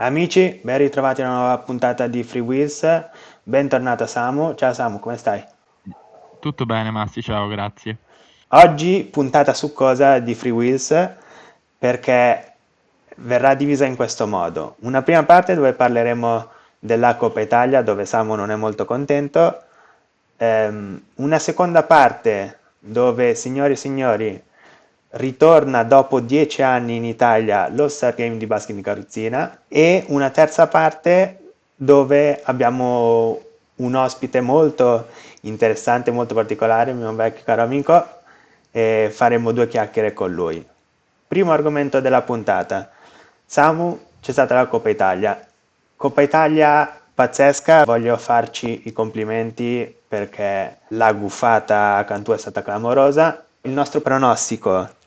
Amici, ben ritrovati a una nuova puntata di Free Wheels. Bentornato Samu. Ciao Samu, come stai? Tutto bene, Massi, ciao, grazie. Oggi puntata succosa di Free Wheels perché verrà divisa in questo modo. Una prima parte dove parleremo della Coppa Italia, dove Samu non è molto contento. Una seconda parte dove, signori e signori, ritorna dopo 10 anni in Italia lo Star Game di basket di carrozzina e una terza parte dove abbiamo un ospite molto interessante, molto particolare, mio vecchio caro amico, e faremo due chiacchiere con lui. Primo argomento della puntata. Samu, c'è stata la Coppa Italia. Coppa Italia pazzesca, voglio farci i complimenti perché la guffata a Cantù è stata clamorosa. Il nostro pronostico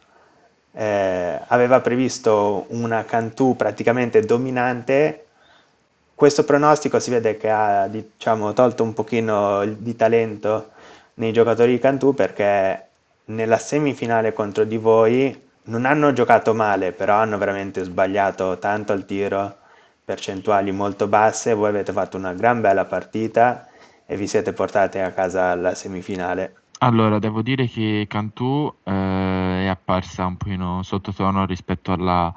aveva previsto una Cantù praticamente dominante. Questo pronostico si vede che ha, diciamo, tolto un pochino di talento nei giocatori di Cantù perché nella semifinale contro di voi non hanno giocato male, però hanno veramente sbagliato tanto al tiro, percentuali molto basse. Voi avete fatto una gran bella partita e vi siete portati a casa alla semifinale. Allora, devo dire che Cantù è apparsa un pochino sottotono rispetto alla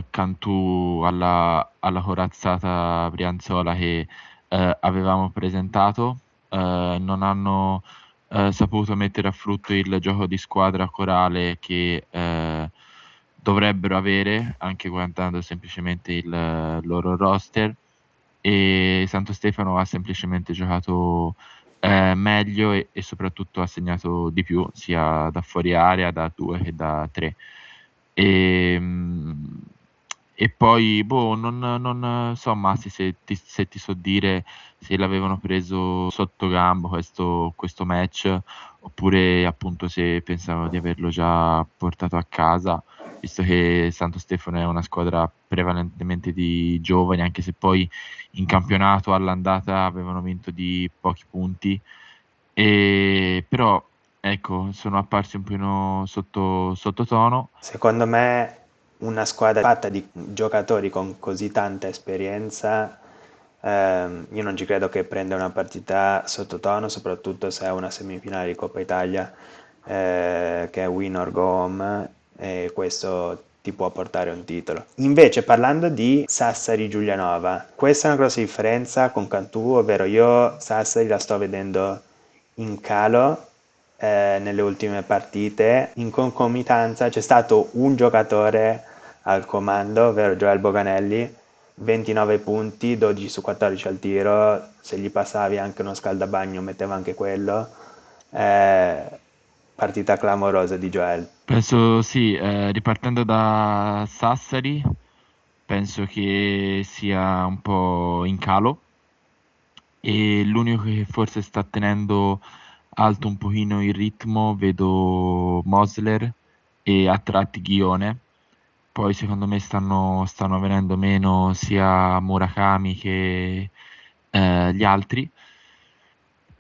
Cantù, alla corazzata Brianzola che avevamo presentato. Non hanno saputo mettere a frutto il gioco di squadra corale che dovrebbero avere, anche guardando semplicemente il loro roster. E Santo Stefano ha semplicemente giocato meglio e soprattutto ha segnato di più, sia da fuori area, da 2 che da 3. E, mh, e poi, boh, non so, Massi, se ti so dire se l'avevano preso sotto gamba questo match, oppure appunto se pensavano di averlo già portato a casa, visto che Santo Stefano è una squadra prevalentemente di giovani, anche se poi in campionato all'andata avevano vinto di pochi punti, però ecco, sono apparsi un po' sottotono. Secondo me una squadra fatta di giocatori con così tanta esperienza, io non ci credo che prenda una partita sottotono, soprattutto se è una semifinale di Coppa Italia, che è win or go home, e questo ti può portare un titolo. Invece, parlando di Sassari Giulianova, questa è una grossa differenza con Cantù, ovvero io Sassari la sto vedendo in calo nelle ultime partite. In concomitanza c'è stato un giocatore al comando, ovvero Joel Boganelli, 29 punti, 12 su 14 al tiro, se gli passavi anche uno scaldabagno metteva anche quello. Partita clamorosa di Joel. Penso sì, ripartendo da Sassari, penso che sia un po' in calo e l'unico che forse sta tenendo alto un pochino il ritmo, vedo Mosler e a tratti Ghione. Poi secondo me stanno venendo meno sia Murakami che gli altri.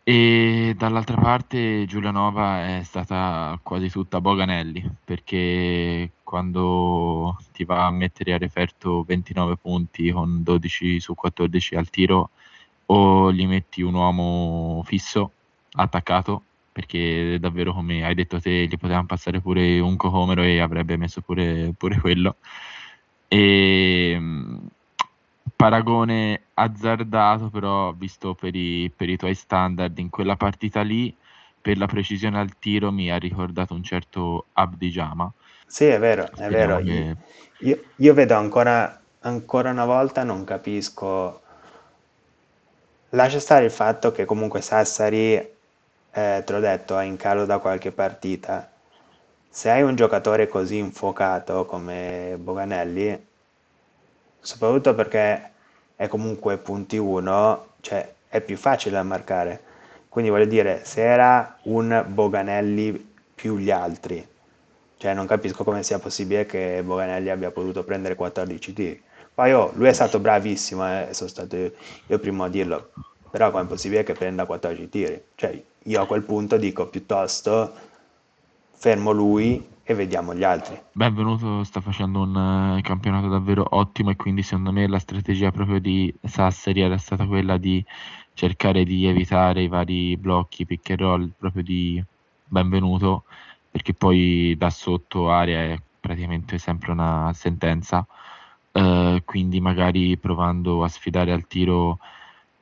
E dall'altra parte Giulianova è stata quasi tutta Boganelli, perché quando ti va a mettere a referto 29 punti con 12 su 14 al tiro, o gli metti un uomo fisso, attaccato, perché davvero come hai detto te, gli potevano passare pure un cocomero e avrebbe messo pure quello. E, paragone azzardato, però visto per i tuoi standard in quella partita lì, per la precisione al tiro mi ha ricordato un certo Abdi Jama. Sì, è vero, è vero. Speriamo che... Io vedo ancora una volta, non capisco. Lascia stare il fatto che comunque Sassari, te l'ho detto, è in calo da qualche partita. Se hai un giocatore così infuocato come Boganelli, soprattutto perché è comunque punti 1, cioè è più facile da marcare. Quindi voglio dire, se era un Boganelli più gli altri, cioè non capisco come sia possibile che Boganelli abbia potuto prendere 14 tiri. Poi oh, lui è stato bravissimo, sono stato io il primo a dirlo, però com'è possibile che prenda 14 tiri? Cioè io a quel punto dico piuttosto fermo lui e vediamo gli altri. Benvenuto sta facendo un campionato davvero ottimo e quindi secondo me la strategia proprio di Sassari era stata quella di cercare di evitare i vari blocchi, pick and roll proprio di Benvenuto, perché poi da sotto area è praticamente sempre una sentenza. Quindi magari provando a sfidare al tiro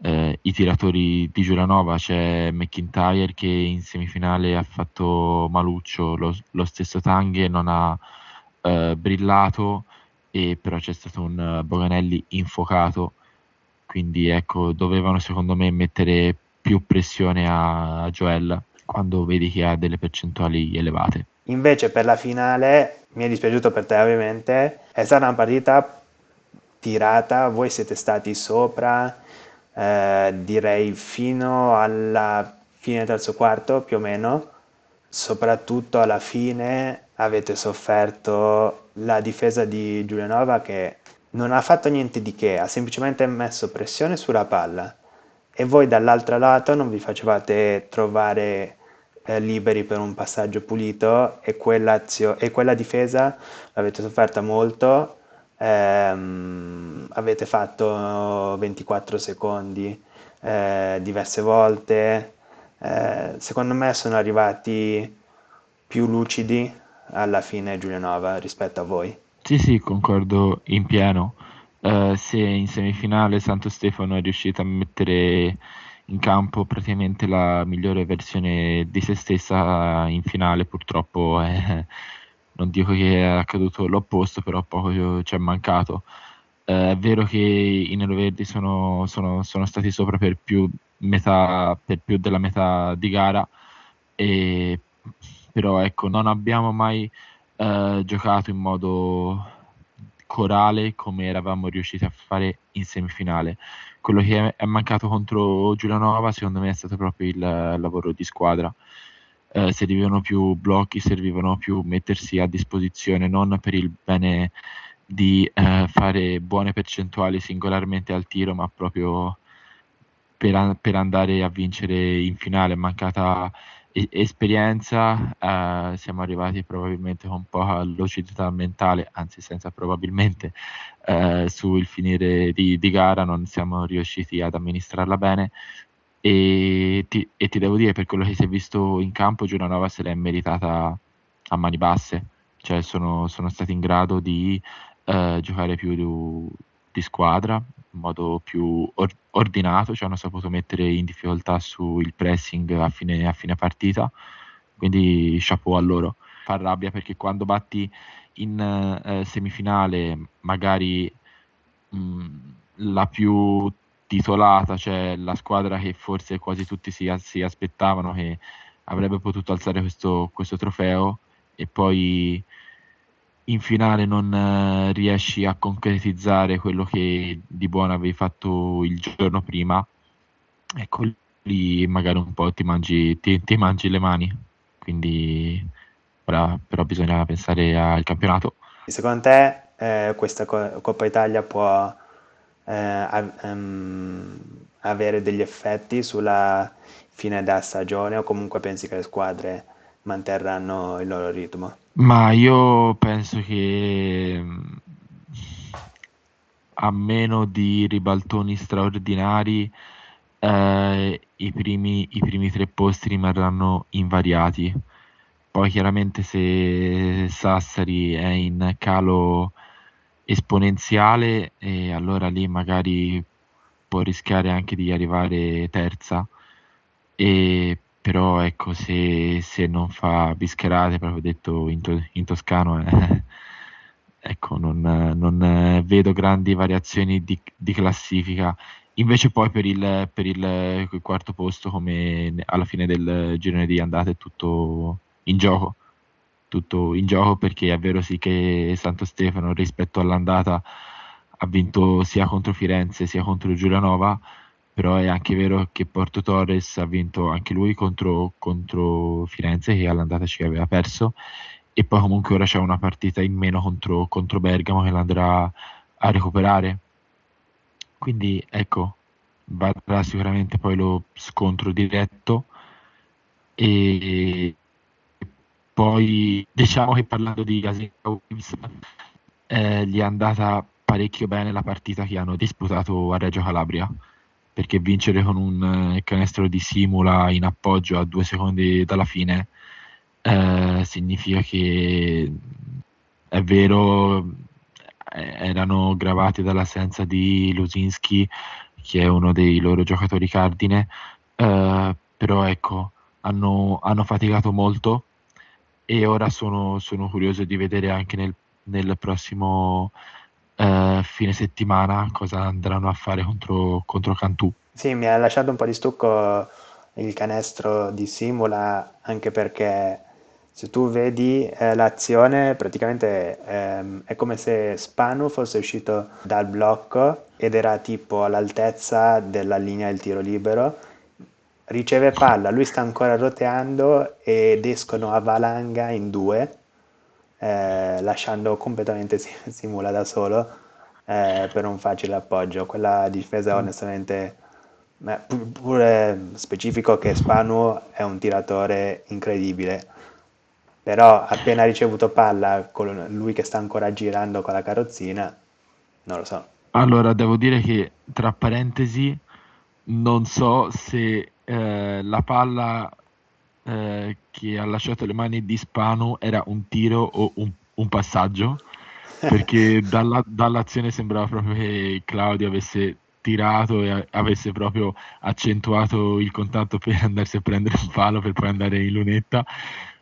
i tiratori di Giulianova. C'è McIntyre che in semifinale ha fatto maluccio, lo stesso Tanghe non ha brillato, e però c'è stato un Boganelli infuocato, quindi ecco, dovevano secondo me mettere più pressione a Joel quando vedi che ha delle percentuali elevate. Invece per la finale, mi è dispiaciuto per te ovviamente, è stata una partita tirata, voi siete stati sopra, direi fino alla fine del terzo quarto più o meno, soprattutto alla fine avete sofferto la difesa di Giulianova che non ha fatto niente di che, ha semplicemente messo pressione sulla palla e voi dall'altro lato non vi facevate trovare liberi per un passaggio pulito e e quella difesa l'avete sofferta molto. Avete fatto 24 secondi diverse volte. Secondo me sono arrivati più lucidi alla fine Giulianova rispetto a voi. Sì, sì, concordo in pieno. Se in semifinale Santo Stefano è riuscito a mettere in campo praticamente la migliore versione di se stessa, in finale purtroppo non dico che è accaduto l'opposto, però poco ci è mancato. È vero che i neroverdi sono stati sopra per più della metà di gara, e, però ecco, non abbiamo mai giocato in modo corale come eravamo riusciti a fare in semifinale. Quello che è mancato contro Giulianova secondo me è stato proprio il lavoro di squadra. Servivano più blocchi, servivano più mettersi a disposizione, non per il bene di fare buone percentuali singolarmente al tiro, ma proprio per andare a vincere in finale. È mancata esperienza, siamo arrivati probabilmente con poca lucidità mentale, anzi senza probabilmente, sul finire di gara non siamo riusciti ad amministrarla bene, e ti devo dire, per quello che si è visto in campo, Giulianova se l'è meritata a mani basse, cioè sono stati in grado di giocare più di squadra, in modo più ordinato, ci hanno saputo mettere in difficoltà sul pressing a fine partita, quindi chapeau a loro. Fa rabbia perché quando batti in semifinale magari mh, la più titolata, cioè la squadra che forse quasi tutti si aspettavano che avrebbe potuto alzare questo trofeo, e poi in finale non riesci a concretizzare quello che di buono avevi fatto il giorno prima, ecco lì magari un po' ti mangi le mani. Quindi ora però bisogna pensare al campionato. Secondo te questa Coppa Italia può avere degli effetti sulla fine della stagione o comunque pensi che le squadre manterranno il loro ritmo? Ma io penso che a meno di ribaltoni straordinari, i primi tre posti rimarranno invariati. Poi chiaramente se Sassari è in calo esponenziale, allora lì magari può rischiare anche di arrivare terza. Però ecco, se non fa bischerate, proprio detto in toscano, ecco, non vedo grandi variazioni di classifica. Invece poi per il quarto posto, come alla fine del girone di andata, è tutto in gioco, perché è vero sì che Santo Stefano rispetto all'andata ha vinto sia contro Firenze sia contro Giulianova, però è anche vero che Porto Torres ha vinto anche lui contro Firenze, che all'andata ci aveva perso, e poi comunque ora c'è una partita in meno contro Bergamo che l'andrà a recuperare. Quindi ecco, varrà sicuramente poi lo scontro diretto, e Poi diciamo che parlando di Asia Waves, gli è andata parecchio bene la partita che hanno disputato a Reggio Calabria, perché vincere con un canestro di Simula in appoggio a 2 secondi dalla fine significa che è vero, erano gravati dall'assenza di Lusinski, che è uno dei loro giocatori cardine, però ecco, hanno faticato molto e ora sono curioso di vedere anche nel prossimo fine settimana cosa andranno a fare contro Cantù. Sì, mi ha lasciato un po' di stucco il canestro di Simula, anche perché se tu vedi l'azione, praticamente è come se Spanu fosse uscito dal blocco ed era tipo all'altezza della linea del tiro libero, riceve palla, lui sta ancora roteando ed escono a valanga in due, lasciando completamente Simula da solo per un facile appoggio. Quella difesa onestamente, pure specifico che Spanu è un tiratore incredibile, però appena ricevuto palla con lui che sta ancora girando con la carrozzina, non lo so. Allora, devo dire che tra parentesi, non so se la palla che ha lasciato le mani di Spanu era un tiro o un passaggio, perché dall'azione sembrava proprio che Claudio avesse tirato e avesse proprio accentuato il contatto per andarsi a prendere un palo per poi andare in lunetta.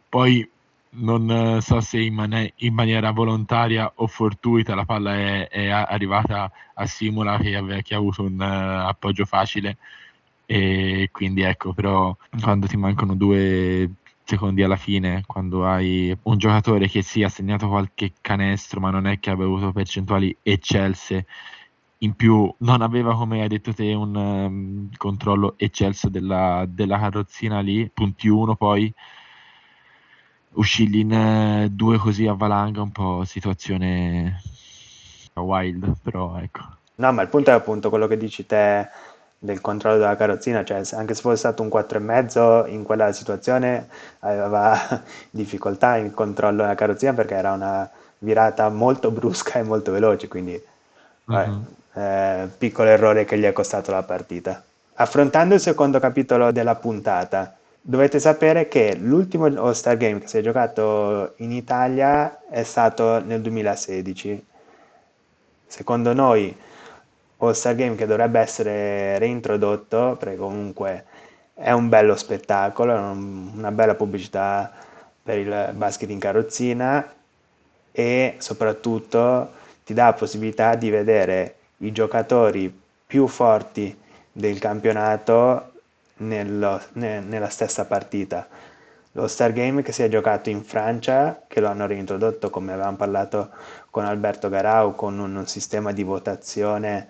Poi non so se in maniera volontaria o fortuita la palla è arrivata a Simula che ha avuto un appoggio facile e quindi ecco, però quando ti mancano 2 secondi alla fine, quando hai un giocatore che sì ha segnato qualche canestro ma non è che abbia avuto percentuali eccelse, in più non aveva, come hai detto te, un controllo eccelso della carrozzina lì, punti uno poi uscirgli in due così a valanga, un po' situazione wild, però ecco. No, ma il punto è appunto quello che dici te del controllo della carrozzina, cioè anche se fosse stato un 4,5 in quella situazione aveva difficoltà in controllo della carrozzina perché era una virata molto brusca e molto veloce, quindi vabbè, Mhm. piccolo errore che gli è costato la partita. Affrontando il secondo capitolo della puntata, dovete sapere che l'ultimo All-Star Game che si è giocato in Italia è stato nel 2016. Secondo noi All-Star Game che dovrebbe essere reintrodotto, perché comunque è un bello spettacolo, è una bella pubblicità per il basket in carrozzina e soprattutto ti dà la possibilità di vedere i giocatori più forti del campionato nella stessa partita. Lo Star Game che si è giocato in Francia, che lo hanno reintrodotto come avevamo parlato con Alberto Garau, con un sistema di votazione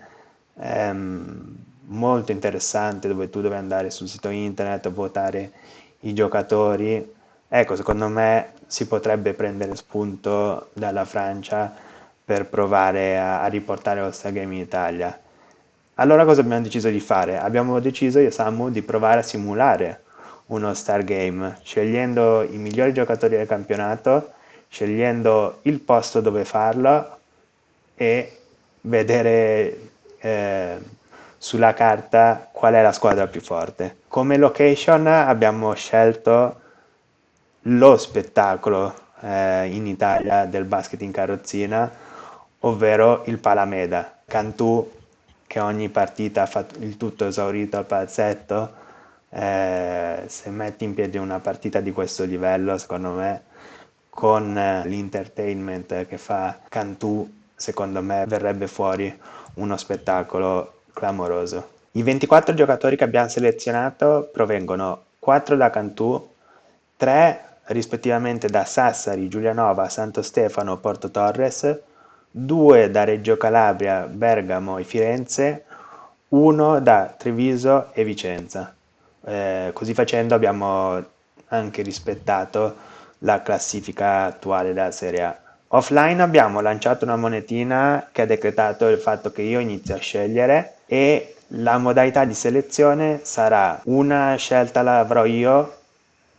molto interessante dove tu devi andare sul sito internet, votare i giocatori. Ecco, secondo me si potrebbe prendere spunto dalla Francia per provare a riportare lo Star Game in Italia. Allora cosa abbiamo deciso di fare? Abbiamo deciso io e Samu di provare a simulare uno Star Game, scegliendo i migliori giocatori del campionato, scegliendo il posto dove farlo e vedere sulla carta qual è la squadra più forte. Come location abbiamo scelto lo spettacolo in Italia del basket in carrozzina, ovvero il Palameda. Cantù che ogni partita fa il tutto esaurito al palazzetto, se metti in piedi una partita di questo livello, secondo me, con l'entertainment che fa Cantù, secondo me verrebbe fuori uno spettacolo clamoroso. I 24 giocatori che abbiamo selezionato provengono 4 da Cantù, 3 rispettivamente da Sassari, Giulianova, Santo Stefano, Porto Torres, 2 da Reggio Calabria, Bergamo e Firenze, 1 da Treviso e Vicenza. Così facendo abbiamo anche rispettato la classifica attuale della Serie A. Offline abbiamo lanciato una monetina che ha decretato il fatto che io inizio a scegliere e la modalità di selezione sarà una scelta la avrò io,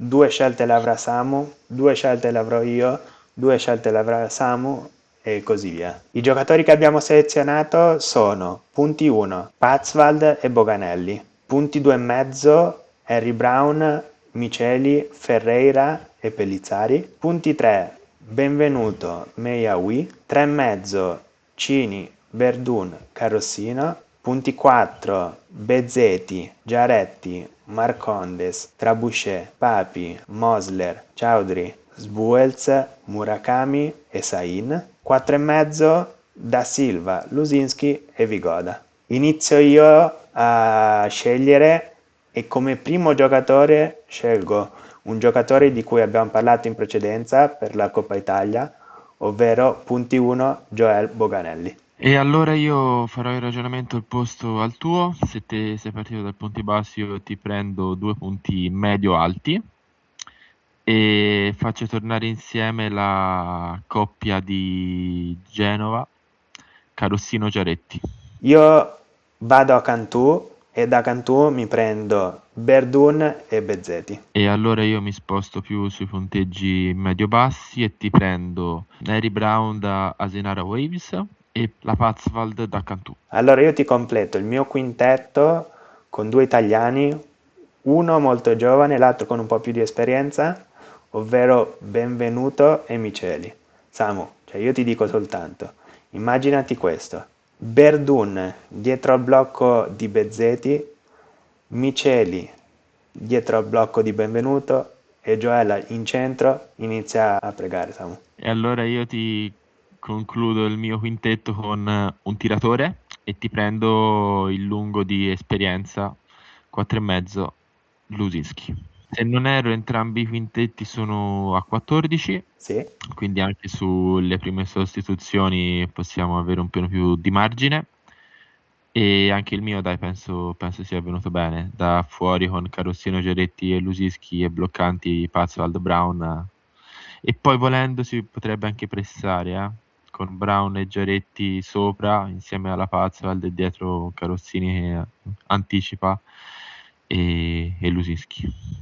2 scelte le avrà Samu, 2 scelte le avrò io, 2 scelte le avrà Samu e così via. I giocatori che abbiamo selezionato sono punti 1, Patzwald e Boganelli, punti 2,5, Harry Brown, Miceli, Ferreira e Pellizzari, punti 3, Benvenuto, Meiaoui, 3,5, Cini, Verdun, Carrossino, punti 4, Bezzeti, Giaretti, Marcondes, Trebuchet, Papi, Mosler, Chaudhry, Sbuels, Murakami e Sain, 4,5, Da Silva, Lusinski e Vigoda. Inizio io a scegliere e come primo giocatore scelgo un giocatore di cui abbiamo parlato in precedenza per la Coppa Italia, ovvero punti 1 Joel Boganelli. E allora io farò il ragionamento opposto al tuo. Se te sei partito dal punti bassi, io ti prendo 2 punti medio-alti e faccio tornare insieme la coppia di Genova, Carossino-Giaretti. Io vado a Cantù e da Cantù mi prendo Verdun e Bezzeti. E allora io mi sposto più sui punteggi medio-bassi e ti prendo Harry Brown da Asenara Waves e la Patzwald da Cantù. Allora io ti completo il mio quintetto con 2 italiani, uno molto giovane, l'altro con un po' più di esperienza, ovvero Benvenuto e Miceli. Samu, cioè io ti dico soltanto, immaginati questo, Verdun dietro al blocco di Bezzeti, Miceli dietro al blocco di Benvenuto e Joella in centro inizia a pregare, Samu. E allora io ti concludo il mio quintetto con un tiratore e ti prendo il lungo di esperienza, 4,5, Lusinski. Se non erro, entrambi i quintetti sono a 14, Sì? quindi anche sulle prime sostituzioni possiamo avere un po' più di margine. E anche il mio, dai, penso sia venuto bene. Da fuori con Carossino, Giaretti e Lusinski e bloccanti Pazzwald, Brown. E poi volendo si potrebbe anche pressare, con Brown e Giaretti sopra, insieme alla Pazzwald e dietro Carossini che anticipa e Lusinski.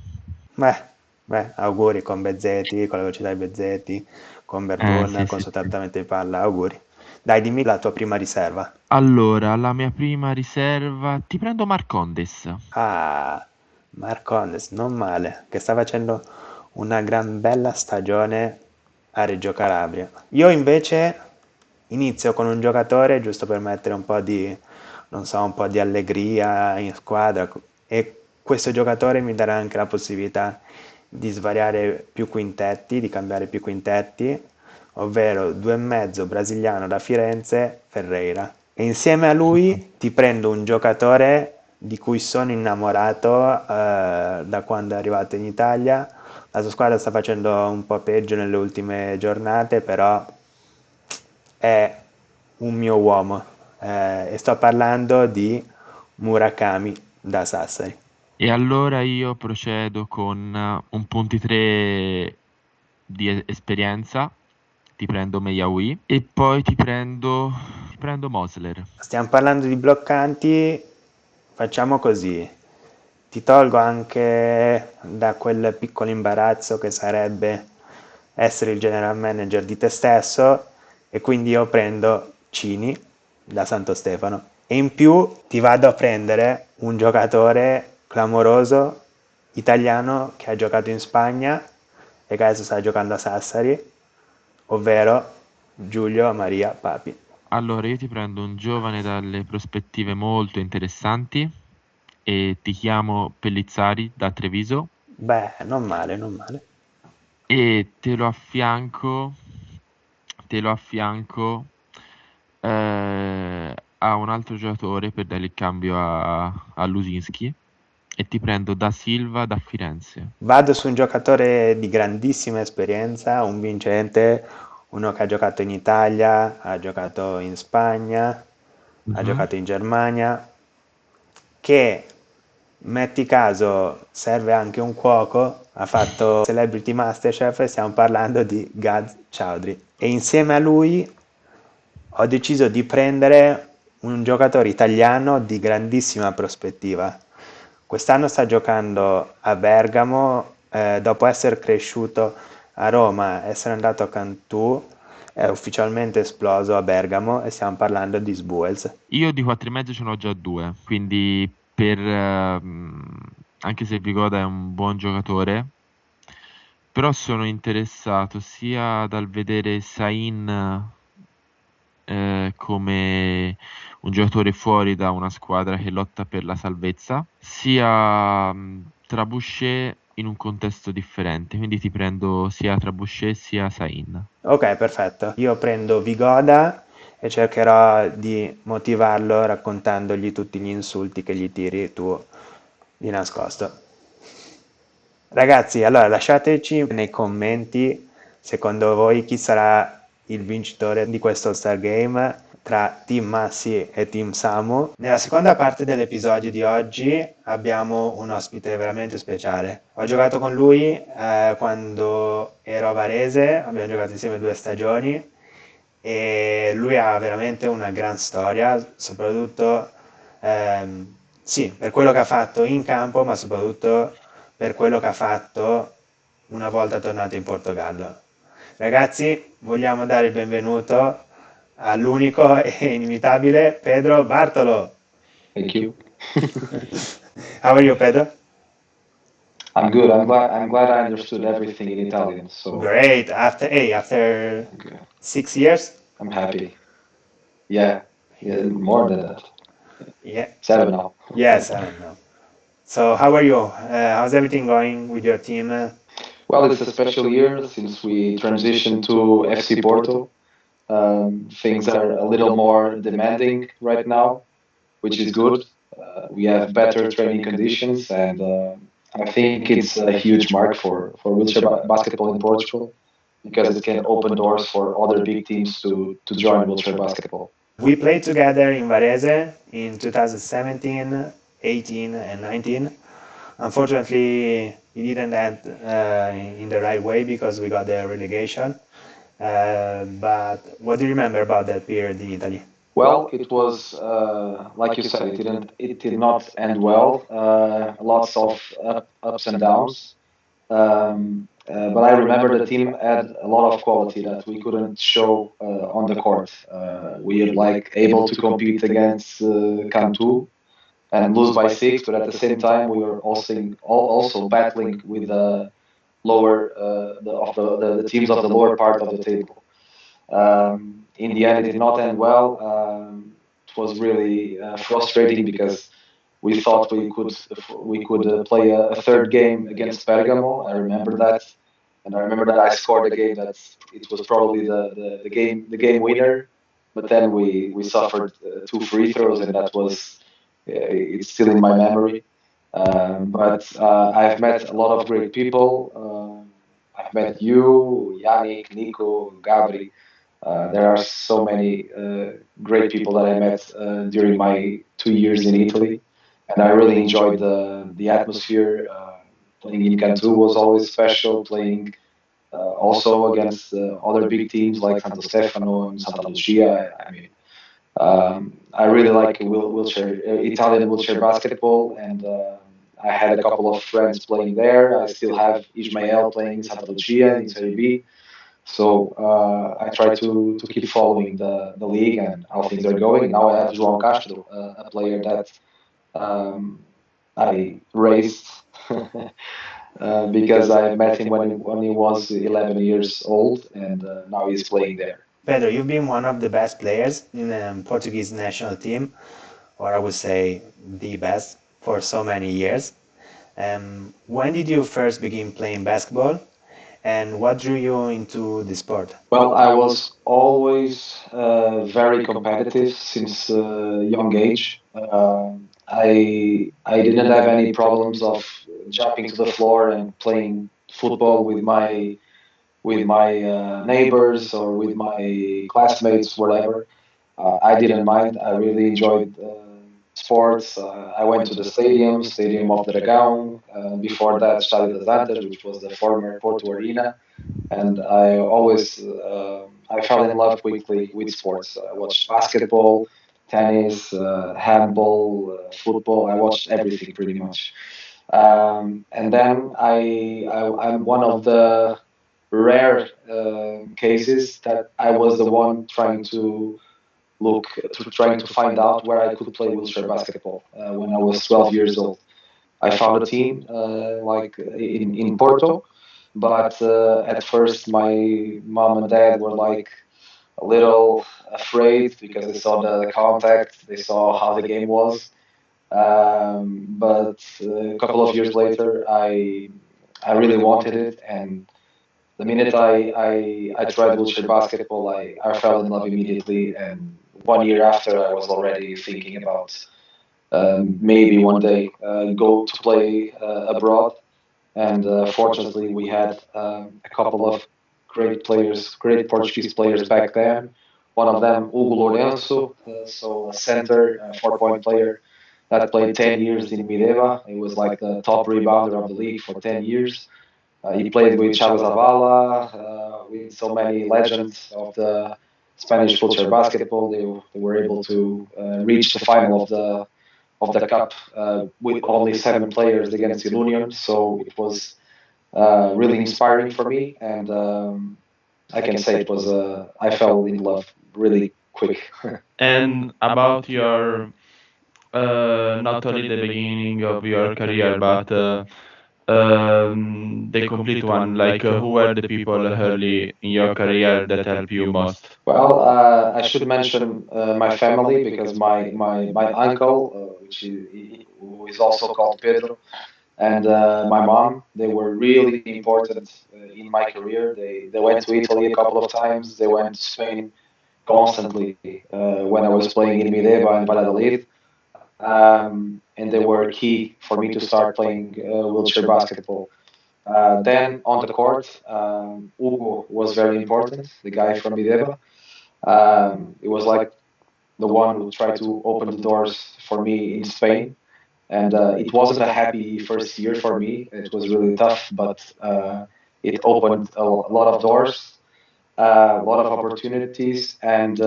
Beh, auguri con Bezzeti, con la velocità di Bezzeti, con Verdun, Sì, con sì, suo sì. trattamento di palla, auguri. Dai, dimmi la tua prima riserva. Allora, la mia prima riserva, ti prendo Marcondes. Ah, Marcondes, non male, che sta facendo una gran bella stagione a Reggio Calabria. Io invece inizio con un giocatore, giusto per mettere un po' di, non so, un po' di allegria in squadra e questo giocatore mi darà anche la possibilità di svariare più quintetti, di cambiare più quintetti, ovvero 2,5 brasiliano da Firenze, Ferreira. E insieme a lui ti prendo un giocatore di cui sono innamorato da quando è arrivato in Italia. La sua squadra sta facendo un po' peggio nelle ultime giornate, però è un mio uomo e sto parlando di Murakami da Sassari. E allora io procedo con un punti 3 di esperienza, ti prendo Meyawi e poi ti prendo Mosler. Stiamo parlando di bloccanti, facciamo così. Ti tolgo anche da quel piccolo imbarazzo che sarebbe essere il general manager di te stesso e quindi io prendo Cini da Santo Stefano e in più ti vado a prendere un giocatore clamoroso italiano che ha giocato in Spagna e che adesso sta giocando a Sassari, ovvero Giulio Maria Papi. Allora io ti prendo un giovane dalle prospettive molto interessanti e ti chiamo Pellizzari da Treviso Beh, non male, non male. e te lo affianco a un altro giocatore per dare il cambio a Lusinski e ti prendo da Silva da Firenze. Vado su un giocatore di grandissima esperienza, un vincente, uno che ha giocato in Italia, ha giocato in Spagna, ha Mhm. giocato in Germania, che, metti caso, serve anche un cuoco, ha fatto Celebrity Masterchef e stiamo parlando di Gaz Chaudhry. E insieme a lui ho deciso di prendere un giocatore italiano di grandissima prospettiva. Quest'anno sta giocando a Bergamo dopo essere cresciuto a Roma, essere andato a Cantù, è ufficialmente esploso a Bergamo e stiamo parlando di Sbuels. Io di 4,5 ce n'ho già 2, quindi anche se Vigoda è un buon giocatore, però sono interessato sia dal vedere Sain come un giocatore fuori da una squadra che lotta per la salvezza, sia Trebuchet in un contesto differente, quindi ti prendo sia Trebuchet sia Sain. Ok, perfetto. Io prendo Vigoda e cercherò di motivarlo raccontandogli tutti gli insulti che gli tiri tu di nascosto. Ragazzi, allora lasciateci nei commenti secondo voi chi sarà il vincitore di questo All-Star Game tra Team Massi e Team Samu. Nella seconda parte dell'episodio di oggi abbiamo un ospite veramente speciale. Ho giocato con lui quando ero a Varese, abbiamo giocato insieme 2 stagioni e lui ha veramente una gran storia, soprattutto sì, per quello che ha fatto in campo, ma soprattutto per quello che ha fatto una volta tornato in Portogallo. Ragazzi, vogliamo dare il benvenuto all'unico e inimitabile Pedro Bartolo. Thank you. How are you, Pedro? I'm good. I'm glad I understood everything in Italian, so Great. After okay. 6 years? I'm happy. Yeah, yeah, more than that. Yeah. 7 now. Yes, I don't know. So, how are you? How's everything going with your team? Well, it's a special year since we transitioned to FC Porto. Things are a little more demanding right now, which is good. We have better training conditions, and I think it's a huge mark for wheelchair basketball in Portugal because it can open doors for other big teams to join wheelchair basketball. We played together in Varese in 2017, 18, and 19. Unfortunately, it didn't end in the right way because we got the relegation. But what do you remember about that period in Italy? Well, it was like you said, it did not end well. Lots of ups and downs. But I remember the team had a lot of quality that we couldn't show on the court. We are like able to compete against Cantu and lose by 6, but at the same time we were also battling with the lower the teams of the lower part of the table. In the end, it did not end well. It was really frustrating because we thought we could play a third game against Bergamo. I remember that, and I remember that I scored a game that it was probably the game winner. But then we suffered 2 free throws, and that was it's still in my memory. But I've met a lot of great people. I've met you, Yannick, Nico, Gabri. There are so many great people that I met during my 2 years in Italy, and I really enjoyed the atmosphere. Playing in Cantu was always special. Playing also against other big teams like Santo Stefano and Santa Lucia. I mean, I really like Italian wheelchair basketball, and I had a couple of friends playing there. I still have Ismael playing in Santa Lucia in Serie B. So I try to keep following the league and how things are going. Now I have João Castro, a player that I raised because I met him when he was 11 years old, and now he's playing there. Pedro, you've been one of the best players in the Portuguese national team, or I would say the best, for so many years. When did you first begin playing basketball, and what drew you into the sport? Well, I was always very competitive since a young age. I didn't have any problems of jumping to the floor and playing football with my neighbors or with my classmates, whatever. I didn't mind. I really enjoyed sports. I went to the Stadium of Dragão. Before that, Stadio das Antas, which was the former Porto Arena, and I fell in love quickly with sports. I watched basketball, tennis, handball, football. I watched everything pretty much. And then I'm one of the rare cases that I was the one trying to find out where I could play wheelchair basketball when I was 12 years old. I found a team like in Porto, but at first my mom and dad were like a little afraid because they saw the contact, they saw how the game was. But a couple of years later, I really wanted it, and the minute I tried wheelchair basketball, I fell in love immediately. And 1 year after, I was already thinking about maybe one day go to play abroad. And fortunately, we had a couple of great players, great Portuguese players back then. One of them, Hugo Lourenço, so a center, 4-point player that played 10 years in Mideva. He was like the top rebounder of the league for 10 years. He played with Chava Zavala, with so many legends of the Spanish wheelchair basketball. They were able to reach the final of the cup with only 7 players against the Union. So it was really inspiring for me, and I can say it was I fell in love really quick. And about your not only the beginning of your career, but the complete one. Like, who were the people early in your career that helped you most? Well, I should mention my family because my uncle, who is also called Pedro, and my mom, they were really important in my career. They went to Italy a couple of times. They went to Spain constantly when I was playing in Mideva and Valladolid. And they were key for me to start playing wheelchair basketball. Then on the court, Hugo was very important, the guy from Mideva. It was like the one who tried to open the doors for me in Spain. And it wasn't a happy first year for me. It was really tough, but it opened a lot of doors, a lot of opportunities, and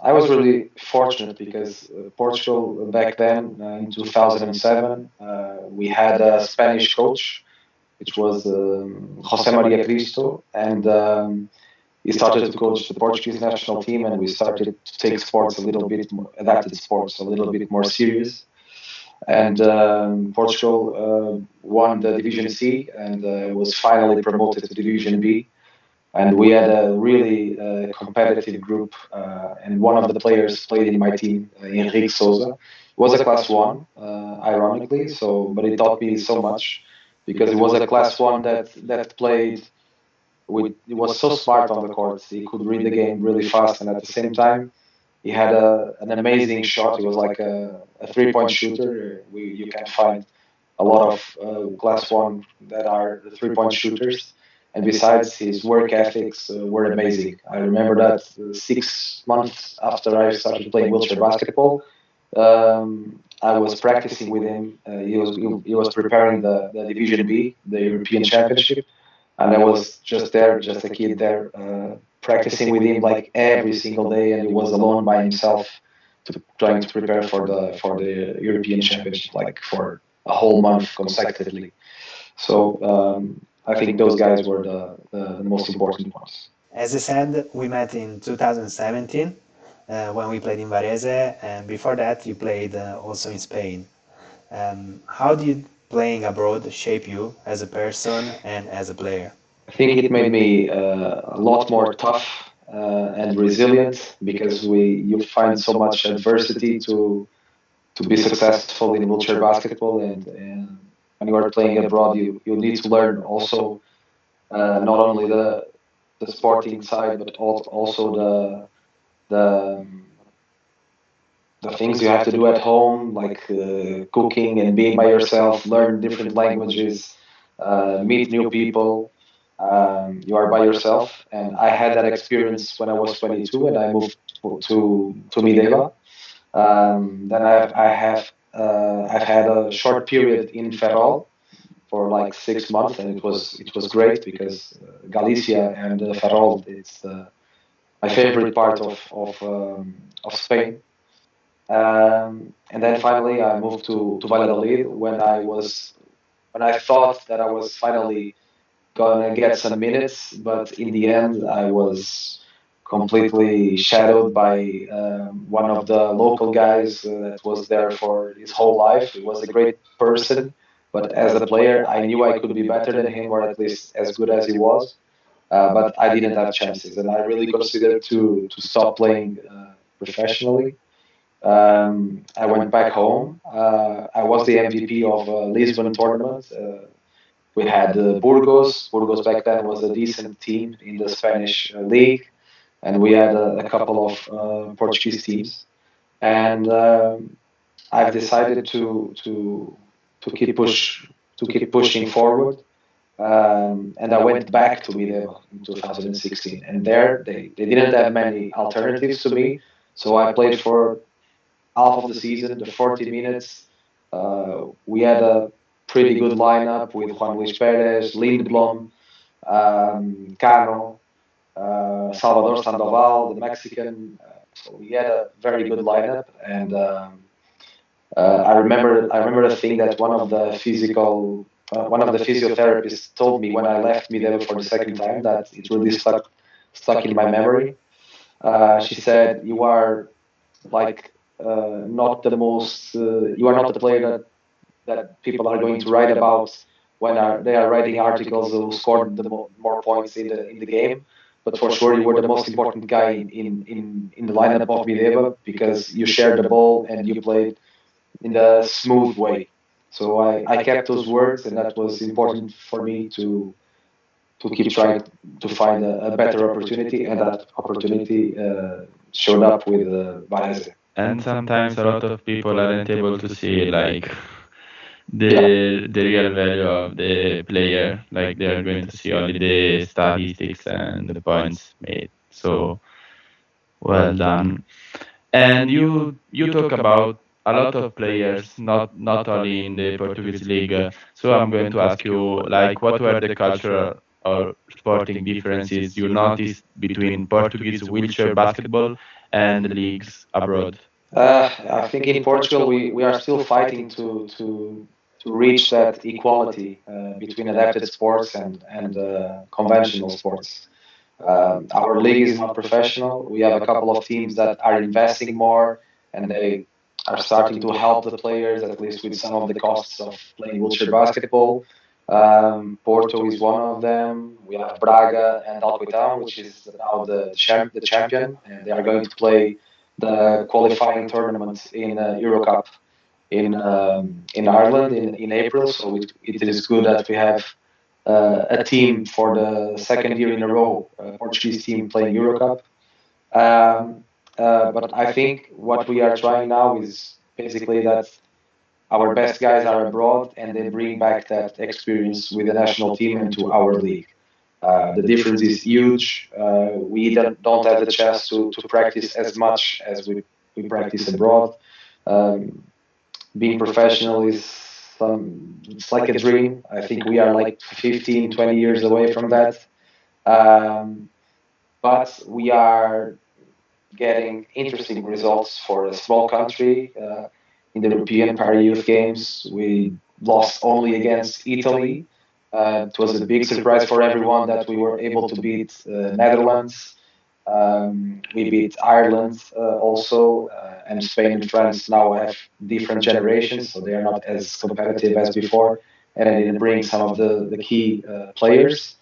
I was really fortunate because Portugal back then in 2007 we had a Spanish coach, which was Jose Maria Cristo, and he started to coach the Portuguese national team, and we started to take sports a little bit more, adapted sports a little bit more serious. And Portugal won the Division C and was finally promoted to Division B. And we had a really competitive group. And one of the players played in my team, Henrique Souza. It was a class one, ironically. So, but it taught me so much because it was a class one that played with. He was so smart on the court. He could read the game really fast, and at the same time, he had an amazing shot. He was like a 3-point shooter. You can find a lot of class one that are the 3-point shooters. And besides, his work ethics were amazing. I remember that 6 months after I started playing wheelchair basketball, I was practicing with him. He was preparing the Division B, the European Championship, and I was just there, just a kid there, practicing with him like every single day, and he was alone by himself, trying to prepare for the European Championship, like for a whole month consecutively. So I think those guys were the most important ones. As I said, we met in 2017 when we played in Varese, and before that, you played also in Spain. How did playing abroad shape you as a person and as a player? I think it made me a lot more tough and resilient because you find so much adversity to be successful in wheelchair basketball, and when you are playing abroad, you need to learn also not only the sporting side, but also the the things you have to do at home, like cooking and being by yourself, learn different languages, meet new people. You are by yourself, and I had that experience when I was 22 and I moved to Mideva. Then I've had a short period in Ferrol for like 6 months, and it was great because Galicia and Ferrol, it's my favorite part of Spain. And then finally I moved to Valladolid when I thought that I was finally gonna get some minutes, but in the end I was completely shadowed by one of the local guys that was there for his whole life. He was a great person, but as a player, I knew I could be better than him, or at least as good as he was. But I didn't have chances, and I really considered to stop playing professionally. I went back home. I was the MVP of a Lisbon tournament. We had Burgos. Burgos back then was a decent team in the Spanish league, and we had a couple of Portuguese teams. And I've decided to keep pushing forward. And I went back to Mideva in 2016, and there they didn't have many alternatives to me, so I played for half of the season, the 40 minutes. We had a pretty good lineup with Juan Luis Perez, Lindblom, Cano, Salvador Sandoval, the Mexican. So we had a very good lineup, and I remember a thing that one of the physiotherapists told me when I left Mideva for the second time that it really stuck in my memory. She said, "You are like not the most. You are not the player that people are going to write about when they are writing articles who scored the more points in the game. But for sure, you were the most important guy in the lineup of Mideva because you shared the ball and you played in the smooth way." So I kept those words, and that was important for me to keep trying to find a better opportunity, and that opportunity showed up with Varese. And sometimes a lot of people aren't able to see like Yeah. the real value of the player. Like they are going to see only the statistics and the points made. So well done. And you talk about a lot of players, not only in the Portuguese league. So I'm going to ask you, like, what were the cultural or sporting differences you noticed between Portuguese wheelchair basketball and leagues abroad? I think in Portugal we are still fighting to reach that equality between adapted sports and conventional sports. Our league is not professional. We have a couple of teams that are investing more, and they are starting to help the players, at least with some of the costs of playing wheelchair basketball. Porto is one of them. We have Braga and Alcoitão, which is now the champion, and they are going to play the qualifying tournament in Eurocup in Ireland in April. So it is good that we have a team for the second year in a row, a Portuguese team playing Eurocup. Um, but I think what we are trying now is basically that our best guys are abroad and they bring back that experience with the national team into our league. The difference is huge. We don't have the chance to practice as much as we practice abroad. Um, Being professional is it's like a dream. I think we are like 15, 20 years away from that. Um, but we are getting interesting results for a small country. In the European Para Youth Games, we lost only against Italy. It was a big surprise for everyone that we were able to beat Netherlands. We beat Ireland also, and Spain and France now have different generations, so they are not as competitive as before, and I didn't bring some of the key players.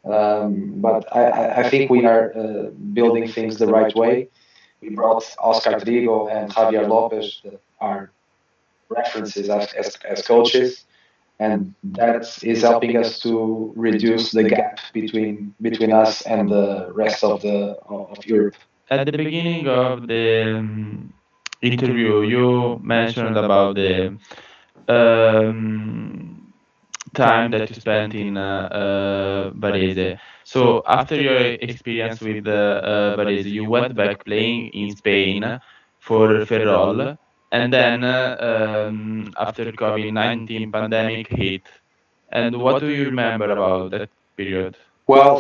But I think we are building things the right way. We brought Oscar Trigo and Javier Lopez, that are references as coaches, and that is helping us to reduce the gap between us and the rest of Europe. At the beginning of the interview, you mentioned about the um, time that you spent in Varese. So after your experience with Varese, you went back playing in Spain for Ferrol, and then after COVID-19 pandemic hit. And what do you remember about that period? Well,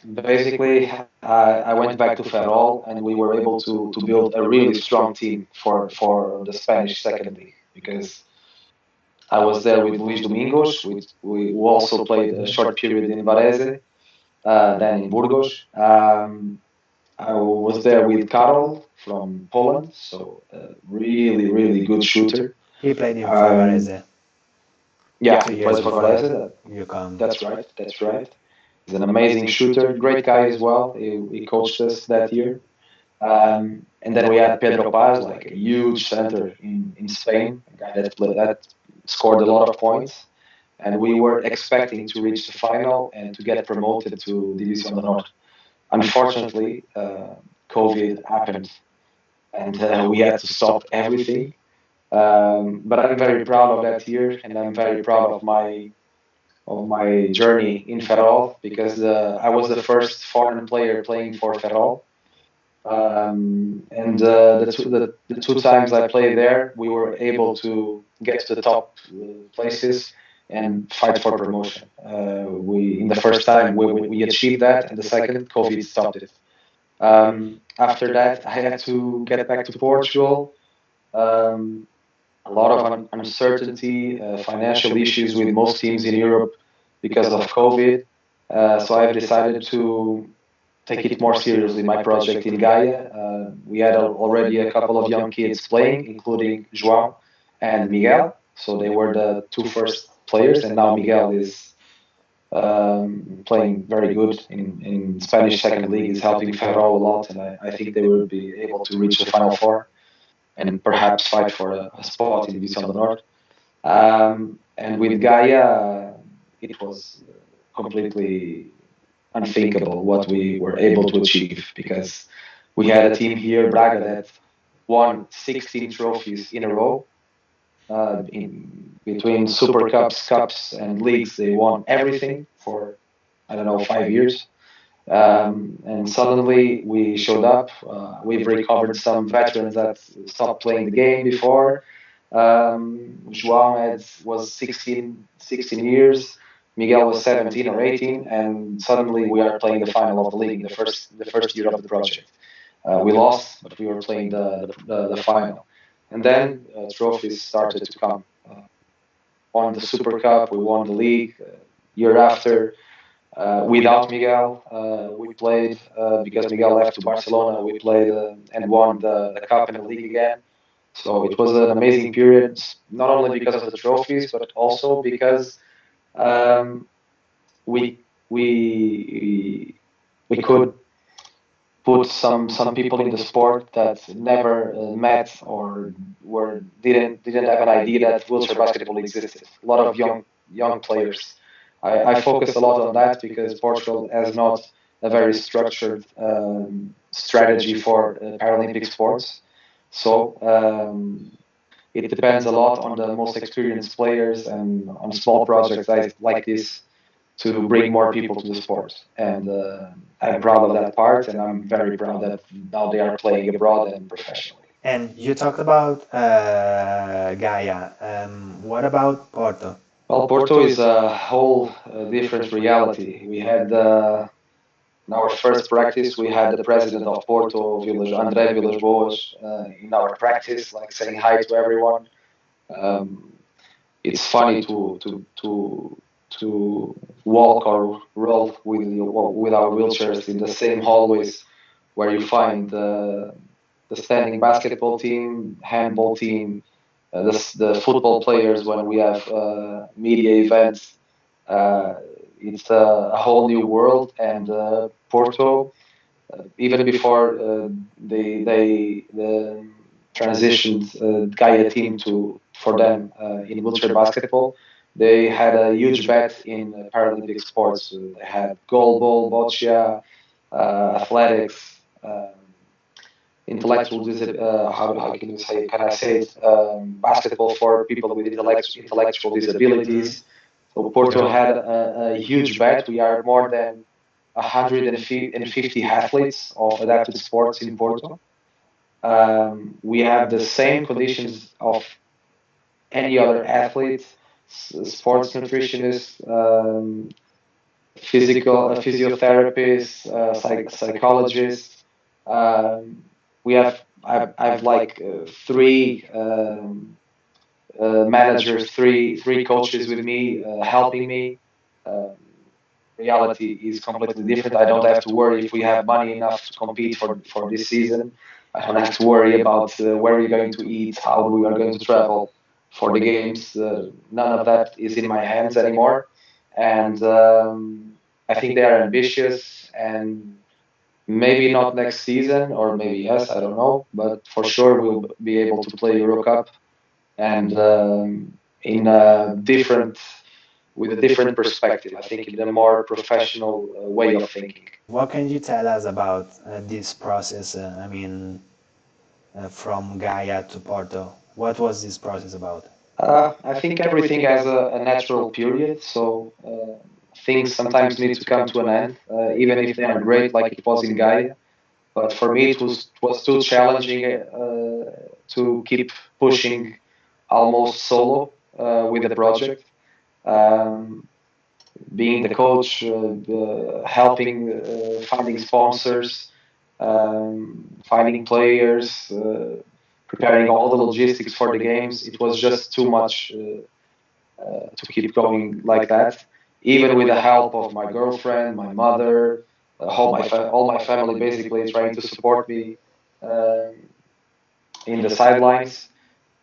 basically, I went back to Ferrol, and we were able to build a really strong team for the Spanish second league, because I was there with Luis Domingos. We also played a short period in Varese, then in Burgos. I was there with Karol from Poland, so really, really good shooter. He played in for Um, Varese yeah, two he years plays for before Varese. you come. That's right. That's right. He's an amazing shooter, great guy as well. He coached us that year. And then we had Pedro Paz, like a huge center in Spain, a guy that scored a lot of points. And we were expecting to reach the final and to get promoted to División do Norte. Unfortunately, COVID happened, and we had to stop everything. But I'm very proud of that year, and I'm very proud of my journey in Ferrol, because I was the first foreign player playing for Ferrol. And the two times I played there, we were able to get to the top places and fight for promotion. We in the first time we achieved that, and the second COVID stopped it. After that, I had to get back to Portugal. Um, a lot of uncertainty, financial issues with most teams in Europe because of COVID. So I've decided to take it more seriously, my project in Gaia. We had already a couple of young kids playing, including João and Miguel. So they were the two first players, and now Miguel is playing very good in Spanish second league. He's helping Ferrol a lot, and I think they will be able to reach the final four and perhaps fight for a spot in Division do Norte. And with Gaia, it was completely unthinkable what we were able to achieve, because we had a team here, Braga, that won 16 trophies in a row. In between Super Cups, Cups, and leagues, they won everything for, I don't know, 5 years. And suddenly we showed up. We've recovered some veterans that stopped playing the game before. João was 16 years. Miguel was 17 or 18, and suddenly we are playing the final of the league, the first year of the project. We lost, but we were playing the final. And then trophies started to come. Won the Super Cup, we won the league. Year after, without Miguel, we played, because Miguel left to Barcelona. We played and won the cup and the league again. So it was an amazing period, not only because of the trophies, but also because um, we we we could put some people in the sport that never met or didn't have an idea that wheelchair basketball existed. A lot of young players. I focus a lot on that because Portugal has not a very structured strategy for Paralympic sports. So it depends a lot on the most experienced players and on small projects like this to bring more people to the sport. And I'm proud of that part, and I'm very proud that now they are playing abroad and professionally. And you talked about Gaia. What about Porto? Well, Porto is a whole different reality. We had in our first practice, we had the president of Porto, André Vilas Boas, in our practice, like saying hi to everyone. Um, it's funny to walk or roll with our wheelchairs in the same hallways where you find the standing basketball team, handball team, the football players when we have media events. Uh, it's a whole new world, and Porto, even before the transitioned Gaia team to for them in wheelchair basketball, they had a huge bet in Paralympic sports. They had goalball, boccia, athletics, how can I say it? Basketball for people with intellectual disabilities. So Porto had a huge bet. We are more than 150 athletes of adapted sports in Porto. We have the same conditions of any other athlete, sports nutritionist, physiotherapists, psychologists. We have I've like three managers, three coaches with me, helping me. Uh, Reality is completely different. I don't have to worry if we have money enough to compete for this season. I don't have to worry about where we're going to eat, how we are going to travel for the games. None of that is in my hands anymore. And I think they are ambitious, and maybe not next season, or maybe yes, I don't know, but for sure we'll be able to play Euro Cup, and in a different with a different perspective. I think in a more professional way of thinking. What can you tell us about this process? I mean, from Gaia to Porto. What was this process about? I think everything has a natural period, so things sometimes need to come to an end, even if they are great, like it was in Gaia. But for me, it was too challenging to keep pushing almost solo with the project. Um, Being the coach, helping, finding sponsors, finding players, preparing all the logistics for the games. It was just too much to keep going like that. Even with the help of my girlfriend, my mother, all my family basically trying to support me uh, in the sidelines.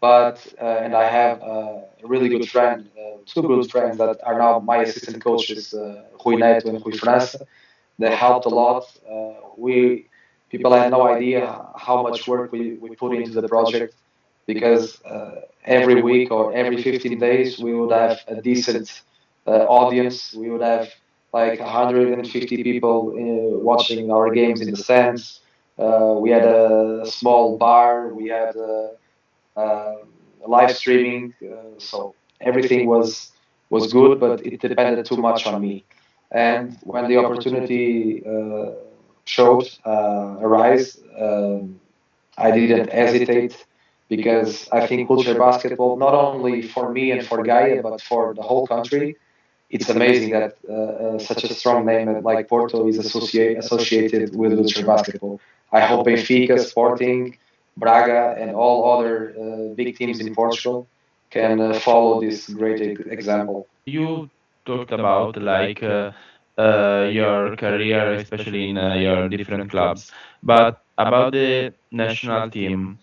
But and I have a really good friend, two good friends that are now my assistant coaches, Rui Neto and Rui França. They helped a lot. We People had no idea how much work we put into the project, because every week or every 15 days we would have a decent audience. We would have like 150 people watching our games in the stands. We had a small bar. We had uh, live streaming. So everything was good, but it depended too much on me. And when the opportunity showed arise, I didn't hesitate, because I think culture basketball, not only for me and for Gaia, but for the whole country, it's amazing that such a strong name like Porto is associated with wheelchair basketball. I hope Benfica, Sporting, Braga, and all other big teams in Portugal can follow this great example. You talked about like your career, especially in your different clubs, but about the national team,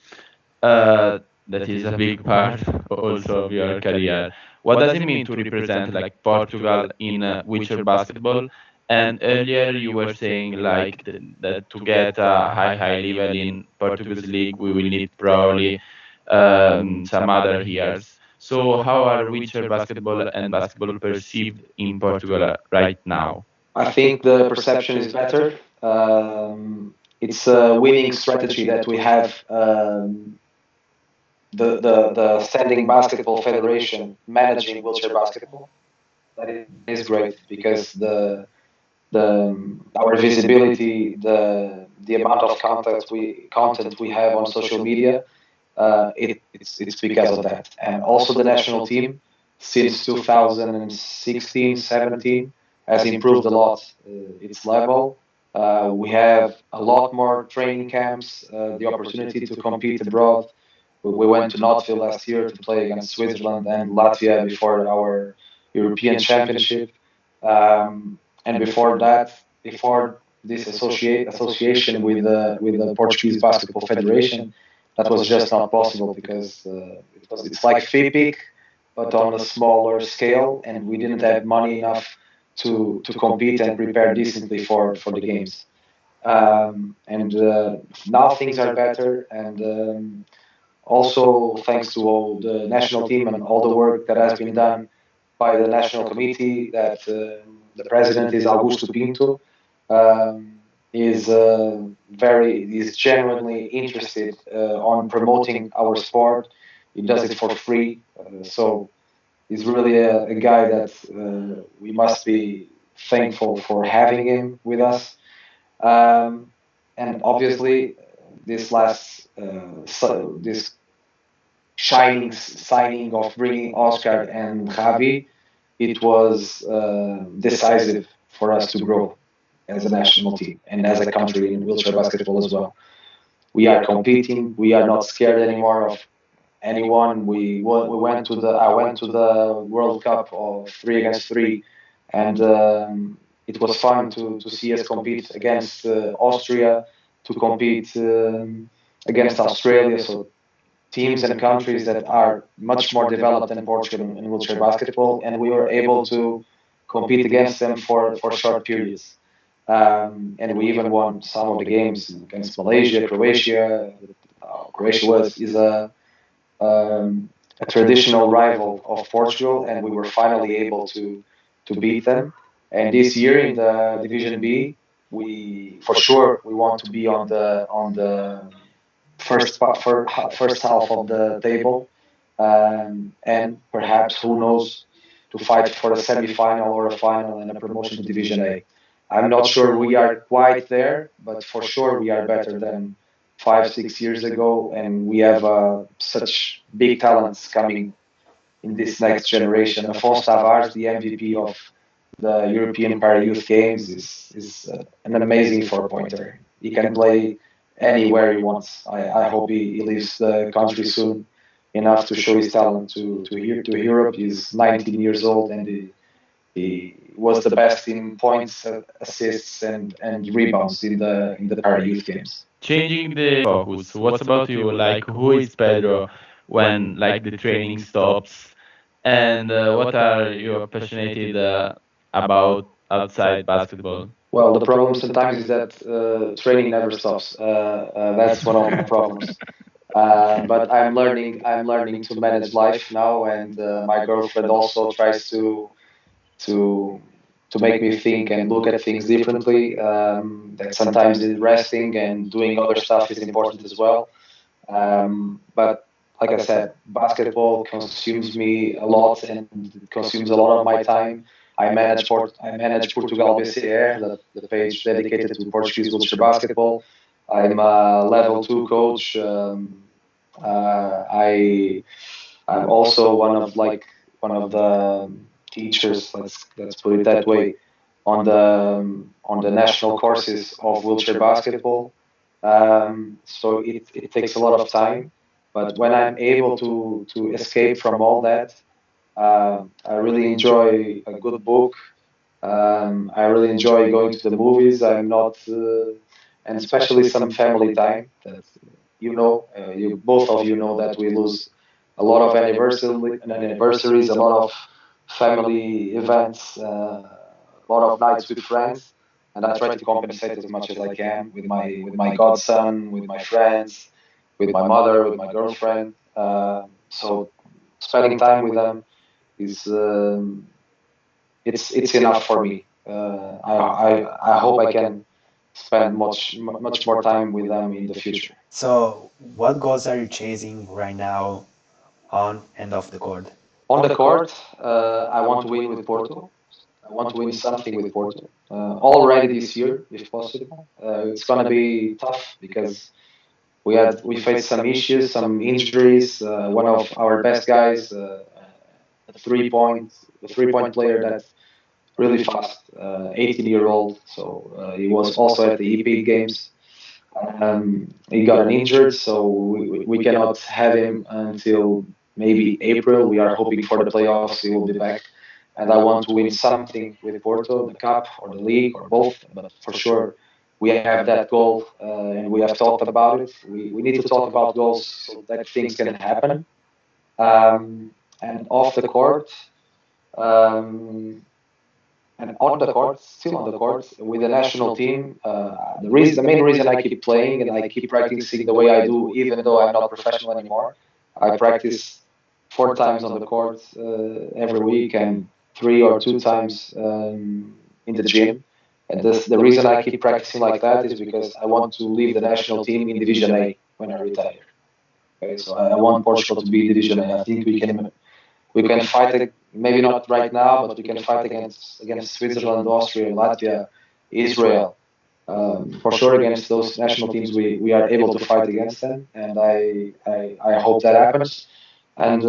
uh, that is a big part also of your career. What does it mean to represent like Portugal in wheelchair basketball? And earlier you were saying like that to get a high level in Portuguese league, we will need probably some other years. So how are wheelchair basketball and basketball perceived in Portugal right now? I think the perception is better. It's a winning strategy that we have. The Standing Basketball Federation managing wheelchair basketball. That is great, because our visibility, the amount of content we have on social media, it's because of that. And also the national team, since 2016, 17, has improved a lot its level. We have a lot more training camps, the opportunity to compete abroad. We went to Notville last year to play against Switzerland and Latvia before our European Championship. And before that, before this association with the Portuguese Basketball Federation, that was just not possible, because it's like FIPIC, but on a smaller scale, and we didn't have money enough to compete and prepare decently for the games. And now things are better, and also thanks to all the national team and all the work that has been done by the national committee, that the president is Augusto Pinto, is genuinely interested on promoting our sport. He does it for free, so he's really a guy that we must be thankful for having him with us. Um, and obviously, this shining signing of bringing Oscar and Javi, it was decisive for us to grow as a national team and as a country in wheelchair basketball as well. We are competing. We are not scared anymore of anyone. We went to the I went to the World Cup of 3 against 3, and it was fun to see us compete against Austria, to compete against Australia. So teams and countries that are much more developed than Portugal in wheelchair basketball, and we were able to compete against them for short periods. And we even won some of the games against Malaysia, Croatia. Croatia is a traditional rival of Portugal, and we were finally able to beat them. And this year in the Division B, we for sure we want to be on the first half of the table, and perhaps who knows to fight for a semi-final or a final and a promotion to Division A. I'm not sure we are quite there, but for sure we are better than 5, 6 years ago, and we have such big talents coming in this next generation. Afonso Tavares, the MVP of the European Para Youth Games, is an amazing four-pointer. He can play anywhere he wants. I hope he leaves the country soon enough to show his talent to Europe. He's 19 years old, and he was the best in points, assists, and rebounds in the Para Youth Games. Changing the focus, what about you? Like, who is Pedro when like the training stops, and what are you passionate about outside basketball? Well, the problem sometimes is that training never stops. That's one of my problems. But I'm learning. I'm learning to manage life now, and my girlfriend also tries to to make me think and look at things differently. That sometimes resting and doing other stuff is important as well. But like I said, basketball consumes me a lot and consumes a lot of my time. I manage Portugal BCR, the page dedicated to Portuguese wheelchair basketball. I'm a level 2 coach. I'm also one of the teachers. Let's put it that way, on the national courses of wheelchair basketball. So it takes a lot of time, but when I'm able to escape from all that, I really enjoy a good book. I really enjoy going to the movies. I'm not, and especially some family time. That you both of you know that we lose a lot of anniversaries, a lot of family events, a lot of nights with friends, and I try to compensate as much as I can with my godson, with my friends, with my mother, with my girlfriend. So spending time with them is it's enough for me. I hope I can spend much more time with them in the future. So, what goals are you chasing right now on and off the court? On the court, I want to win with Porto. I want to win something with Porto already this year, if possible. It's gonna be tough because we faced some issues, some injuries. One of our best guys, a three point player that's really fast, 18-year-old. So he was also at the EP games. He got an injured, so we cannot have him until maybe April. We are hoping for the playoffs he will be back, and I want to win something with Porto, the cup or the league or both. But for sure, we have that goal, and we have talked about it. We need to talk about goals so that things can happen. And off the court, um, and on the court, still on the court with the national team. The main reason I keep playing and I keep practicing the way I do, even though I'm not professional anymore, I practice 4 times on the court every week and 3 or 2 times in the gym. And the reason I keep practicing like that is because I want to leave the national team in Division A when I retire. Okay, so I want Portugal to be Division A. I think we can fight, maybe not right now, but we can fight against Switzerland, Austria, Latvia, Israel. For sure, against those national teams, we are able to fight against them, and I hope that happens. And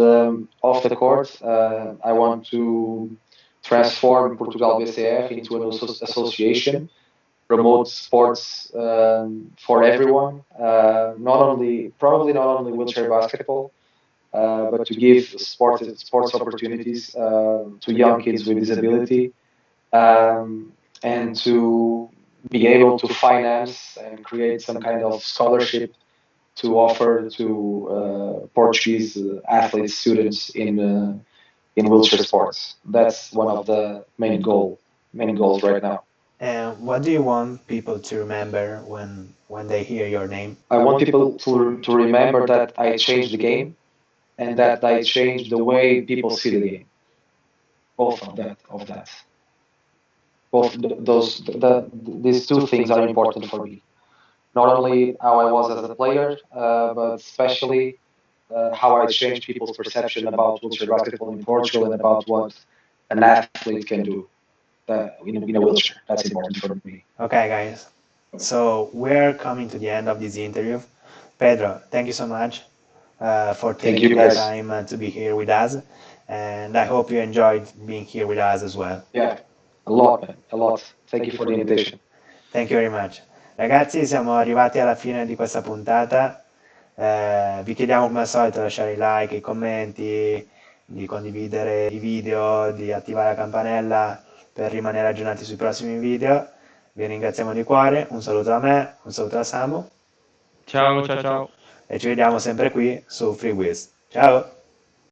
off the court, I want to transform Portugal BCF into an association, promote sports for everyone, probably not only wheelchair basketball, but to give sports opportunities to young kids with disability, and to be able to finance and create some kind of scholarship to offer to Portuguese athletes, students in wheelchair sports. That's one of the main goals right now. And what do you want people to remember when they hear your name? I want people to remember that I changed the game and that I changed the way people see the game. Both of that. These two things are important for me. Not only how I was as a player, but especially how I changed people's perception about wheelchair basketball in Portugal and about what an athlete can do in a wheelchair. That's important for me. Okay, guys. So we're coming to the end of this interview. Pedro, thank you so much for Thank taking you, the guys. time to be here with us, and I hope you enjoyed being here with us as well. Yeah, a lot, man, a lot. Thank you for the invitation. Thank you very much. Ragazzi, siamo arrivati alla fine di questa puntata. Vi chiediamo come al solito di lasciare i like, i commenti, di condividere i video, di attivare la campanella per rimanere aggiornati sui prossimi video. Vi ringraziamo di cuore, un saluto da me, un saluto da Samu Ciao, ciao, ciao. e ci vediamo sempre qui su Free Wiz. Ciao!